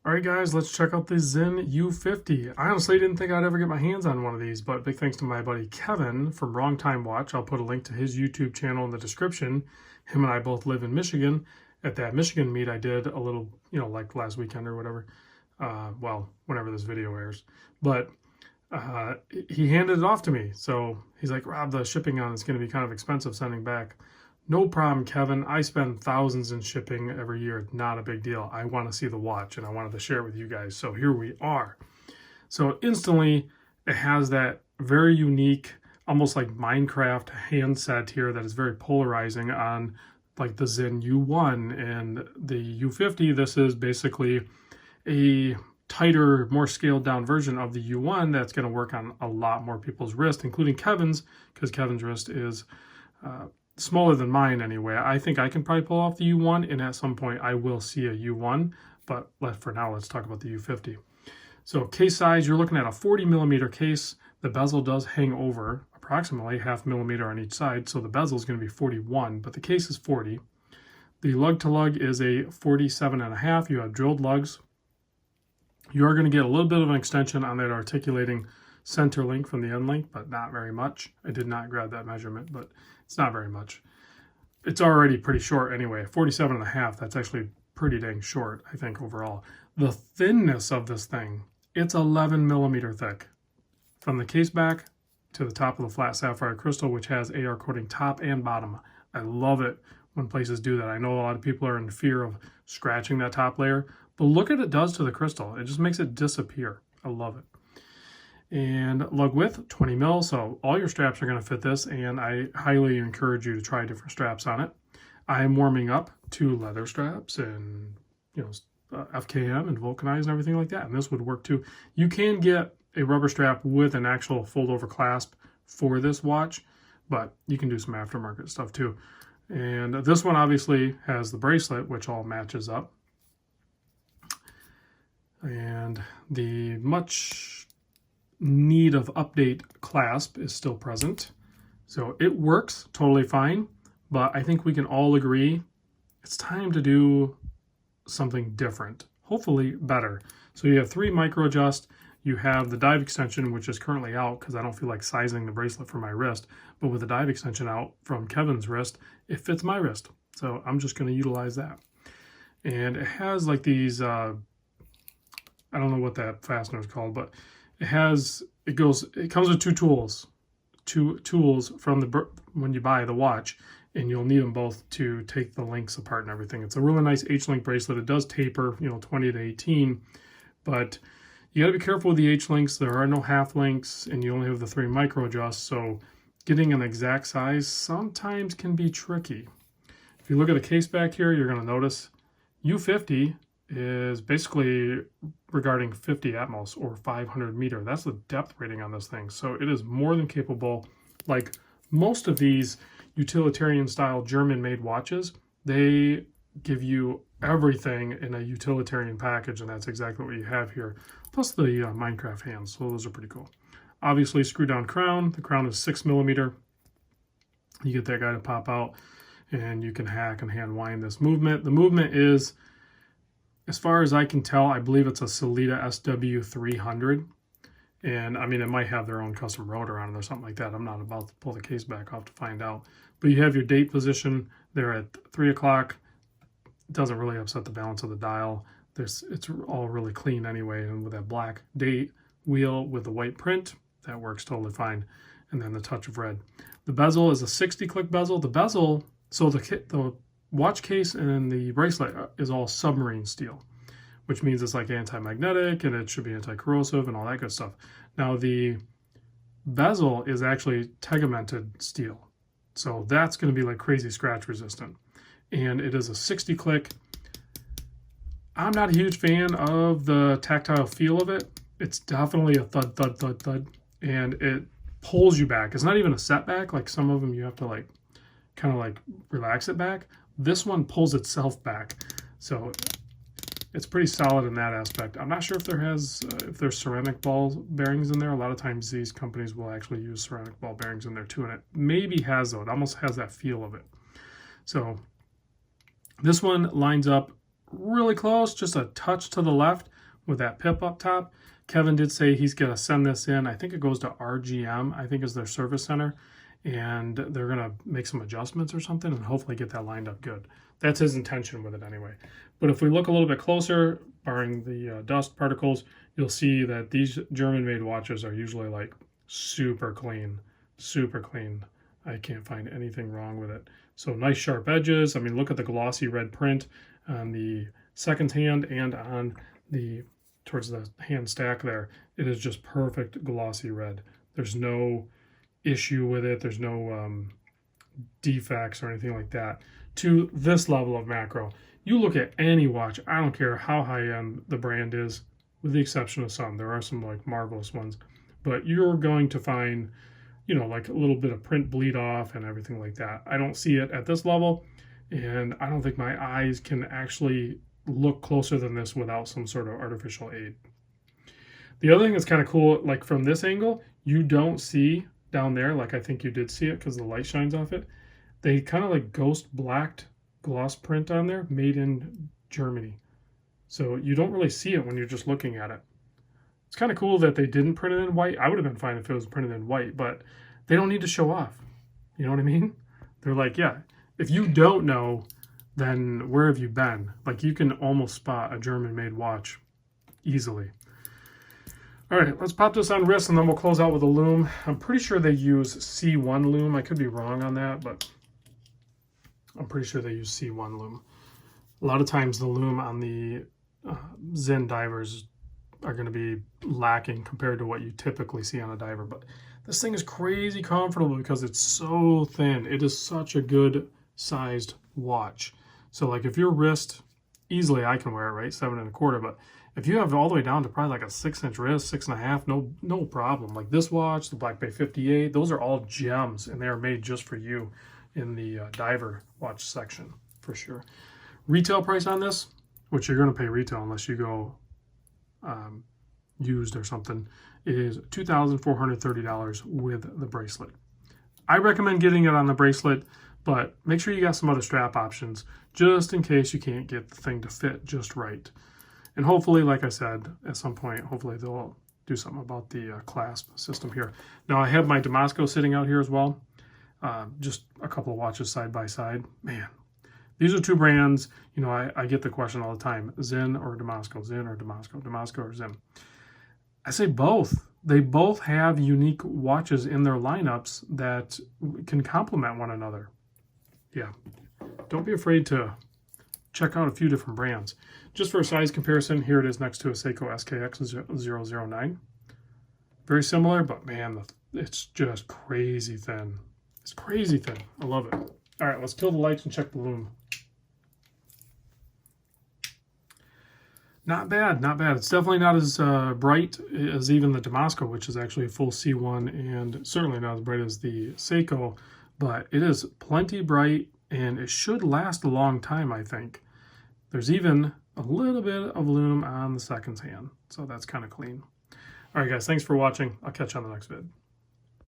Alright guys, let's check out the Sinn U50. I honestly didn't think I'd ever get my hands on one of these, but big thanks to my buddy Kevin from Wrong Time Watch. I'll put a link to his YouTube channel in the description. Him and I both live in Michigan. At that Michigan meet I did a little, like last weekend or whatever. Well, whenever this video airs. But he handed it off to me. So he's like, Rob, the shipping on it's going to be kind of expensive sending back. No problem, Kevin. I spend thousands in shipping every year. Not a big deal. I want to see the watch, and I wanted to share it with you guys. So here we are. So instantly, it has that very unique, almost like Minecraft handset here that is very polarizing on like the Sinn U1 and the U50. This is basically a tighter, more scaled down version of the U1 that's going to work on a lot more people's wrist, including Kevin's, because Kevin's wrist is smaller than mine anyway. I think I can probably pull off the U1, and at some point I will see a U1, but for now let's talk about the U50. So case size, you're looking at a 40 millimeter case. The bezel does hang over approximately 0.5 millimeter on each side, so the bezel is going to be 41, but the case is 40. The lug to lug is a 47.5. You have drilled lugs. You are going to get a little bit of an extension on that articulating center link from the end link, but not very much. I did not grab that measurement, but it's not very much. It's already pretty short anyway. 47.5, that's actually pretty dang short, I think, overall. The thinness of this thing, it's 11 millimeter thick. From the case back to the top of the flat sapphire crystal, which has AR coating top and bottom. I love it when places do that. I know a lot of people are in fear of scratching that top layer, but look at what it does to the crystal. It just makes it disappear. I love it. And lug width, 20 mil, so all your straps are going to fit this, and I highly encourage you to try different straps on it. I am warming up to leather straps and FKM and vulcanized and everything like that, and this would work too. You can get a rubber strap with an actual fold-over clasp for this watch, but you can do some aftermarket stuff too. And this one obviously has the bracelet, which all matches up. And the much need of update clasp is still present. So it works totally fine, but I think we can all agree it's time to do something different, hopefully better. So you have 3 micro adjust. You have the dive extension, which is currently out because I don't feel like sizing the bracelet for my wrist, but with the dive extension out from Kevin's wrist, it fits my wrist. So I'm just going to utilize that. And it has like these, I don't know what that fastener is called, but it comes with 2 tools. 2 tools from when you buy the watch, and you'll need them both to take the links apart and everything. It's a really nice H-link bracelet. It does taper, 20 to 18, but you got to be careful with the H-links. There are no half links, and you only have the 3 micro adjusts, so getting an exact size sometimes can be tricky. If you look at the case back here, you're going to notice U50 is basically regarding 50 Atmos or 500 meter. That's the depth rating on this thing. So it is more than capable. Like most of these utilitarian style German made watches, they give you everything in a utilitarian package, and that's exactly what you have here. Plus the Minecraft hands, so those are pretty cool. Obviously screw down crown. The crown is 6 millimeter. You get that guy to pop out, and you can hack and hand wind this movement. The movement is, as far as I can tell, I believe it's a Sellita SW300. And I mean, it might have their own custom rotor on it or something like that. I'm not about to pull the case back off to find out. But you have your date position there at 3 o'clock. It doesn't really upset the balance of the dial. It's all really clean anyway. And with that black date wheel with the white print, that works totally fine. And then the touch of red. The bezel is a 60-click bezel. The bezel, so the watch case and the bracelet is all submarine steel, which means it's like anti-magnetic and it should be anti-corrosive and all that good stuff. Now the bezel is actually tegamented steel, so that's going to be like crazy scratch resistant, and it is a 60-click. I'm not a huge fan of the tactile feel of it. It's definitely a thud, thud, thud, thud, and it pulls you back. It's not even a setback like some of them. You have to kind of relax it back. This one pulls itself back, so it's pretty solid in that aspect. I'm not sure if there's ceramic ball bearings in there. A lot of times these companies will actually use ceramic ball bearings in there too, and it maybe has though. It almost has that feel of it. So this one lines up really close, just a touch to the left. with that pip up top. Kevin did say he's going to send this in. I think it goes to RGM, I think is their service center, and they're going to make some adjustments or something and hopefully get that lined up good. That's his intention with it anyway. But if we look a little bit closer, barring the dust particles, you'll see that these German-made watches are usually like super clean, super clean. I can't find anything wrong with it. So nice sharp edges. I mean, look at the glossy red print on the second hand and on the towards the hand stack there. It is just perfect glossy red. There's no issue with it. There's no defects or anything like that. To this level of macro, you look at any watch, I don't care how high-end the brand is, with the exception of some. There are some like marvelous ones, but you're going to find, you know, like a little bit of print bleed off and everything like that. I don't see it at this level, and I don't think my eyes can actually look closer than this without some sort of artificial aid. The other thing that's kind of cool, like from this angle, you don't see down there, like I think you did see it because the light shines off it. They kind of like ghost blacked gloss print on there, made in Germany. So you don't really see it when you're just looking at it. It's kind of cool that they didn't print it in white. I would have been fine if it was printed in white, but they don't need to show off. You know what I mean? They're like, yeah, if you don't know, then where have you been? Like, you can almost spot a German-made watch easily. All right, let's pop this on wrist, and then we'll close out with a lume. I'm pretty sure they use C1 lume. I could be wrong on that, but I'm pretty sure they use C1 lume. A lot of times the lume on the Sinn divers are going to be lacking compared to what you typically see on a diver. But this thing is crazy comfortable because it's so thin. It is such a good sized watch. So like if your wrist, easily I can wear it, right? 7 1/4, but if you have it all the way down to probably like a 6-inch wrist, 6.5, no problem. Like this watch, the Black Bay 58, those are all gems, and they are made just for you in the diver watch section for sure. Retail price on this, which you're going to pay retail unless you go used or something, is $2,430 with the bracelet. I recommend getting it on the bracelet, but make sure you got some other strap options just in case you can't get the thing to fit just right. And hopefully, like I said, at some point, hopefully they'll do something about the clasp system here. Now I have my Damasco sitting out here as well. Just a couple of watches side by side. Man, these are two brands. You know, I get the question all the time: Sinn or Damasco, Sinn or Damasco, Damasco or Sinn. I say both. They both have unique watches in their lineups that can complement one another. Yeah, don't be afraid to check out a few different brands. Just for a size comparison, here it is next to a Seiko SKX 009. Very similar, but man, it's just crazy thin. It's crazy thin. I love it. All right, let's kill the lights and check the lume. Not bad, not bad. It's definitely not as bright as even the Damasco, which is actually a full C1, and certainly not as bright as the Seiko, but it is plenty bright, and it should last a long time, I think. There's even a little bit of lume on the second hand, so that's kind of clean. All right, guys, thanks for watching. I'll catch you on the next vid.